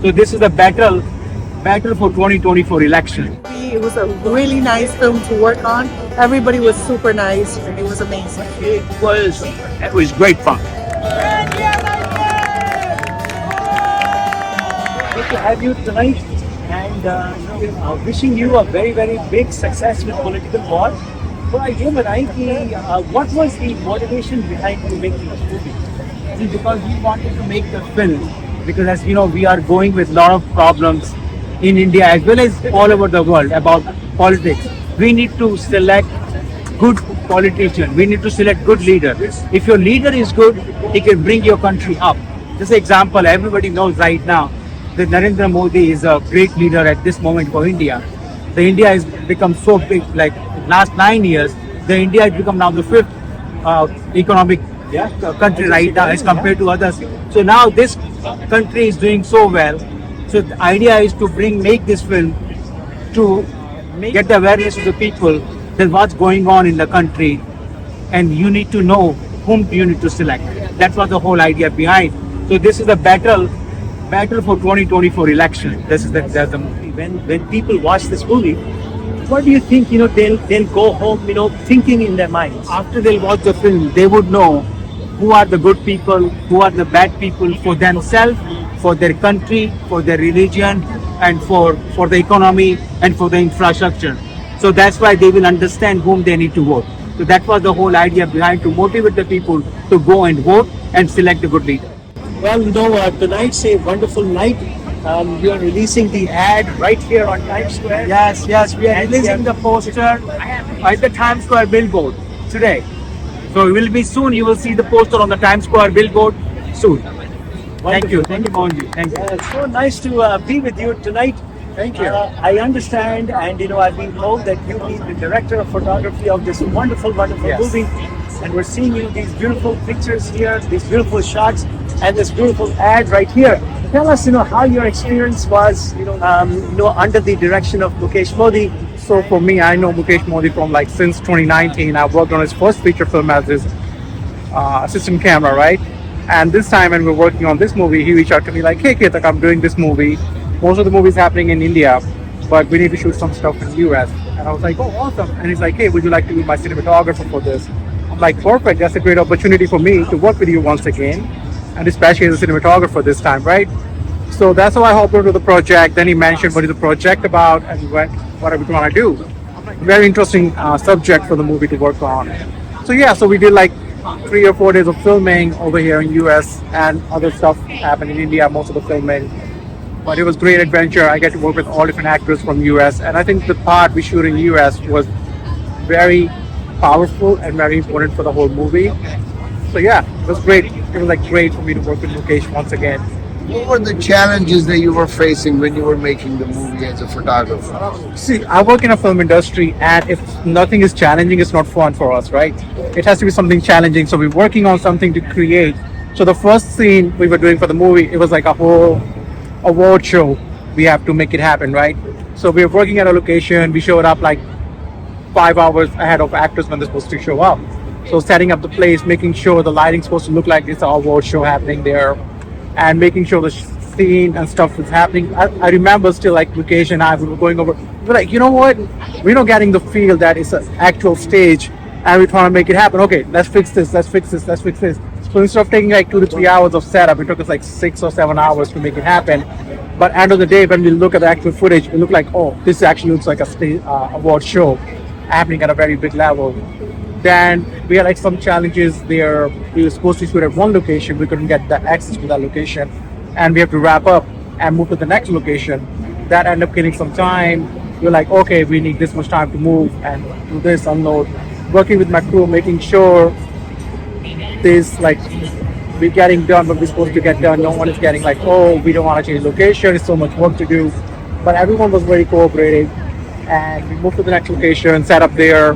So this is the battle for 2024 election. It was a really nice film to work on. Everybody was super nice. It was amazing. It was great fun. Good to have you tonight, and wishing you a very, very big success with political war. So ये बताएं कि what was the motivation behind you making this movie? Is it because we wanted to make the film? Because as you know, we are going with a lot of problems in India as well as all over the world about politics. We need to select good politician. We need to select good leader. If your leader is good, he can bring your country up. Just an example, everybody knows right now that Narendra Modi is a great leader at this moment for India. The India has become so big, like last 9 years, the India has become now the fifth economic country right now as compared to others. So now this country is doing so well. So the idea is to make this film to get the awareness of the people that what's going on in the country, and you need to know whom you need to select. That was the whole idea behind. So this is the battle for 2024 election. This is the movie. When people watch this movie, what do you think? They'll go home, thinking in their minds. After they'll watch the film, they would know who are the good people, who are the bad people for themselves, for their country, for their religion, and for the economy and for the infrastructure. So that's why they will understand whom they need to vote. So that was the whole idea behind, to motivate the people to go and vote and select a good leader. Well, tonight's a wonderful night. We are releasing the ad right here on Times Square. Yes, we are releasing the poster at the Times Square billboard today. So it will be soon. You will see the poster on the Times Square billboard soon. Thank you, Mohanji. Thank you. It's so nice to be with you tonight. Thank you. I understand, and I've been told that you be the director of photography of this wonderful Yes. movie, and we're seeing these beautiful pictures here, these beautiful shots, and this beautiful ad right here. Tell us, how your experience was, under the direction of Mukesh Modi. So for me, I know Mukesh Modi from since 2019. I worked on his first feature film as his assistant camera, right? And this time when we're working on this movie, he reached out to me like, hey Ketak, I'm doing this movie. Most of the movie is happening in India, but we need to shoot some stuff in the US. And I was like, oh, awesome. And he's like, hey, would you like to be my cinematographer for this? I'm like, perfect. That's a great opportunity for me to work with you once again. And especially as a cinematographer this time, right? So that's how I hopped into the project. Then he mentioned what is the project about and what are we going to do. Very interesting subject for the movie to work on. So we did 3 or 4 days of filming over here in US, and other stuff happened in India, most of the filming. But it was great adventure. I get to work with all different actors from US, and I think the part we shoot in US was very powerful and very important for the whole movie. So it was great. It was great for me to work with Mukesh once again. What were the challenges that you were facing when you were making the movie as a photographer? See, I work in a film industry, and if nothing is challenging, it's not fun for us, right? It has to be something challenging. So we're working on something to create. So the first scene we were doing for the movie, it was like a whole award show. We have to make it happen, right? So we were working at a location. We showed up 5 hours ahead of actors when they're supposed to show up. So setting up the place, making sure the lighting's supposed to look like it's an award show happening there, and making sure the scene and stuff is happening. I remember still Mukesh and I, we were going over, we were like, you know what? We're not getting the feel that it's an actual stage, and we're trying to make it happen. Okay, let's fix this. So instead of taking 2 to 3 hours of setup, it took us 6 or 7 hours to make it happen. But end of the day, when we look at the actual footage, it looked like, oh, this actually looks like a stage, award show happening at a very big level. Then we had some challenges there. We were supposed to shoot at one location. We couldn't get the access to that location, and we have to wrap up and move to the next location. That ended up killing some time. We were like, okay, we need this much time to move and do this, unload. Working with my crew, making sure this we're getting done what we're supposed to get done. No one is getting oh, we don't want to change location. It's so much work to do. But everyone was very cooperative, and we moved to the next location, set up there,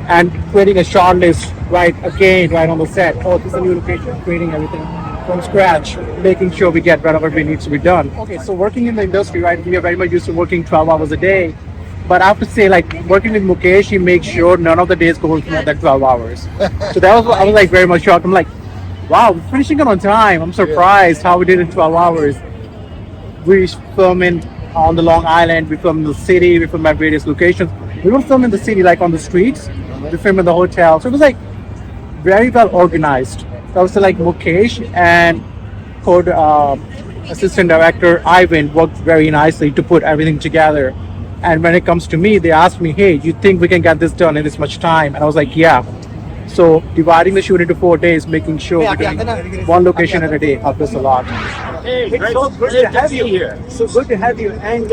and creating a shot list right on the set. Oh, this is a new location, creating everything from scratch, making sure we get whatever we need to be done. Okay, so working in the industry, right, we are very much used to working 12 hours a day. But I have to say, working with Mukesh, he makes sure none of the days go more than 12 hours. So that was, I was very much shocked. I'm wow, we're finishing it on time. I'm surprised how we did it in 12 hours. we film in on the Long Island, we film in the city, we film at various locations. We don't film in the city like on the streets. We film in the hotel. So it was like very well organized. So I was like Mukesh and code assistant director Ivan worked very nicely to put everything together. And when it comes to me, they asked me, "Hey, you think we can get this done in this much time?" And I was like, "Yeah." So dividing the shoot into 4 days, making sure we're doing one location at a day helped us a lot. Hey, It's great, so good great to have you here. So good to have you. And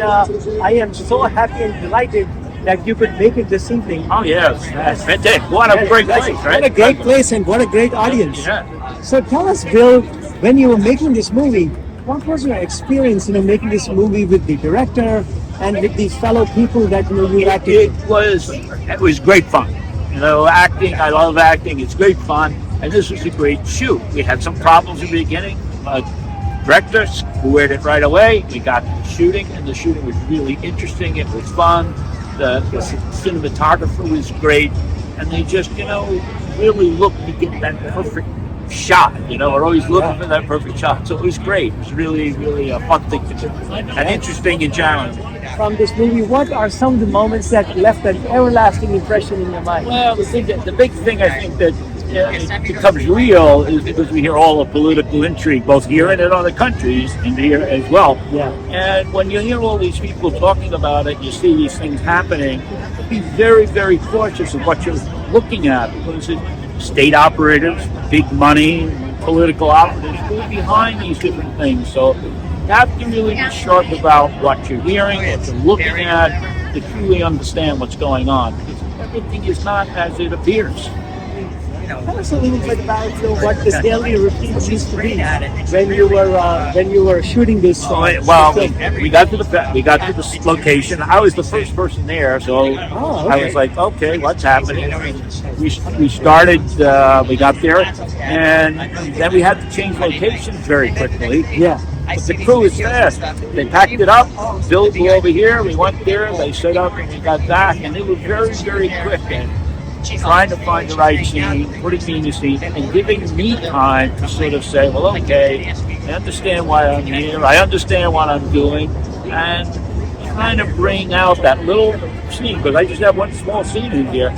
I am so happy and delighted that you could make it this evening. Oh yes, yes. Fantastic. What a great place, right? What a great place and what a great audience. Yeah. So tell us, Bill, when you were making this movie, what was your experience, making this movie with the director and with the fellow people that you acted with? It was great fun. Acting. I love acting. It's great fun, and this was a great shoot. We had some problems in the beginning. Director squared it right away. We got shooting, and the shooting was really interesting. It was fun. The cinematographer was great, and they just really looked to get that perfect shot. We're always looking for that perfect shot. So it was great. It was really, really a fun thing to do, and interesting and challenging. From this movie, what are some of the moments that left an everlasting impression in your mind? Well, the big thing I think that it becomes real is because we hear all the political intrigue, both here and in other countries, and here as well. Yeah. And when you hear all these people talking about it, you see these things happening, be very, very cautious of what you're looking at, because state operatives, big money, political operatives go behind these different things. So you have to really be sharp about what you're hearing, what you're looking at, to truly understand what's going on. Because everything is not as it appears. Tell us a little bit about what the daily routine used to be when you were shooting this. Well, we got to the location. I was the first person there, so okay. I was like, okay, what's happening? We started. We got there, and then we had to change locations very quickly. Yeah. But the crew is fast. They packed it up, built over here. We went there. They set up, and we got back, and they were very, very quick. And trying to find the right scene, putting me in the scene, and giving me time to sort of say, well, okay, I understand why I'm here, I understand what I'm doing, and trying to bring out that little scene, because I just have one small scene in here,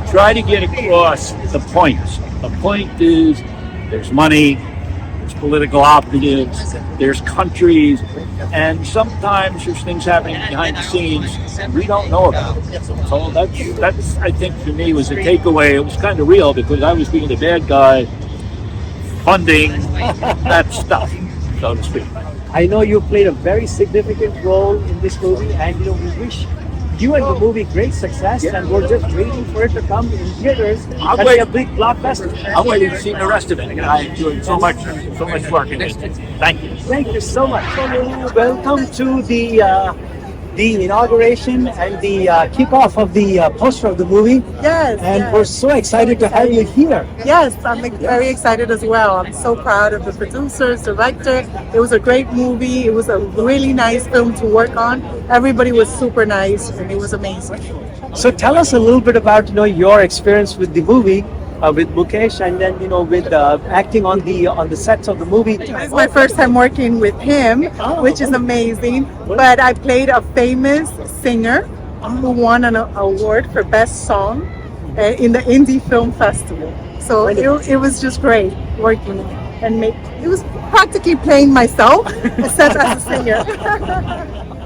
try to get across the points. The point is, there's money, there's political operatives, there's countries, and sometimes there's things happening behind the scenes we don't know about. So that's I think for me was a takeaway. It was kind of real because I was being the bad guy funding that stuff, so to speak. I know you played a very significant role in this movie, and we wish you and the movie great success, and we're just waiting for it to come in theaters and be a big blockbuster. I'm waiting to see the rest of it. I enjoyed so much work in it. Thank you. Thank you so much. Welcome to the inauguration and the kickoff of the poster of the movie. Yes. And yes. we're so excited to have you here. Yes, I'm very excited as well. I'm so proud of the producers, director. It was a great movie. It was a really nice film to work on. Everybody was super nice, and it was amazing. So tell us a little bit about your experience with the movie. With Mukesh, and then with acting on the sets of the movie. This is my first time working with him, which is amazing. But I played a famous singer who won an award for best song in the Indie Film Festival. So it was just great working and it was practically playing myself, except as a singer.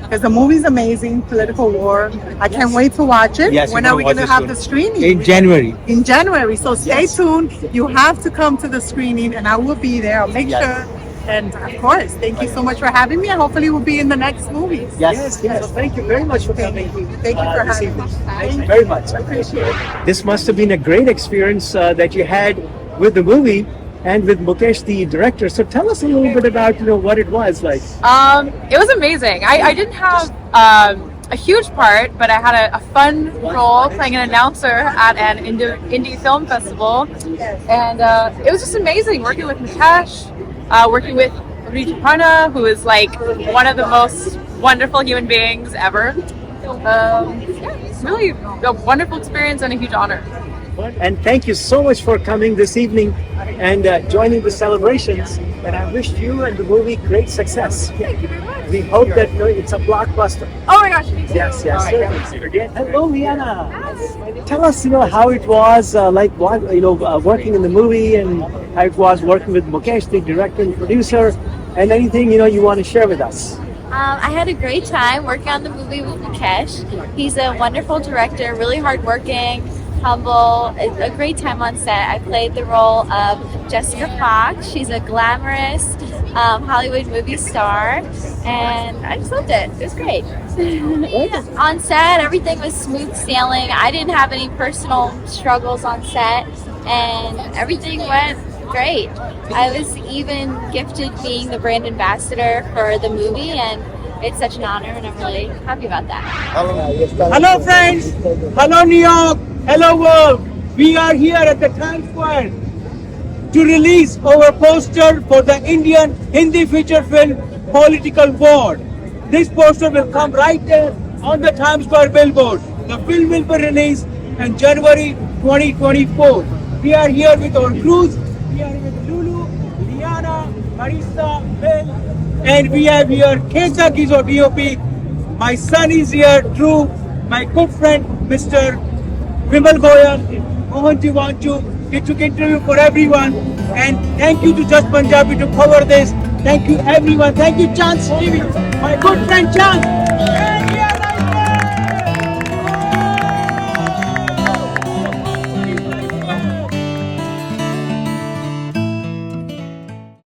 Because the movie's amazing, political war. I can't wait to watch it. Yes, when are we going to have the screening? In January. In January. So stay tuned. You have to come to the screening, and I will be there. I'll make sure. And of course, thank you so much for having me, and hopefully we'll be in the next movies. Yes. So thank you very much for coming. Thank you for this having evening. me. Thank you very much. I appreciate it. This must have been a great experience that you had with the movie and with Mukesh, the director. So tell us a little bit about what it was like. It was amazing. I didn't have a huge part, but I had a fun role playing an announcer at an indie film festival, and it was just amazing working with Mukesh, working with Prana, who is like one of the most wonderful human beings ever. It's really a wonderful experience and a huge honor. And thank you so much for coming this evening and joining the celebrations. And I wish you and the movie great success. Thank you very much. we hope that it's a blockbuster. Oh my gosh, me too. Yes, yes. All right. Again, hello, Liana. Tell us, how it was like working in the movie and how it was working with Mukesh, the director and producer, and anything you want to share with us. I had a great time working on the movie with Mukesh. He's a wonderful director, really hardworking, humble, a great time on set. I played the role of Jessica Fox. She's a glamorous Hollywood movie star, and I just loved it. It was great. On set, everything was smooth sailing. I didn't have any personal struggles on set, and everything went great. I was even gifted being the brand ambassador for the movie, and it's such an honor, and I'm really happy about that. Hello friends, hello New York, hello world. We are here at the Times Square to release our poster for the Indian Hindi feature film Political War. This poster will come right there on the Times Square billboard. The film will be released in January 2024. We are here with our crews. We are with Lulu, Liana, Marisa, Bill, and we have here Kesa Gizo DOP. My son is here, Drew, my good friend, Mr. Vimal Goyal, Mohan Jivanchu. He took interview for everyone. And thank you to Just Punjabi to cover this. Thank you everyone. Thank you Chance TV, my good friend Chance.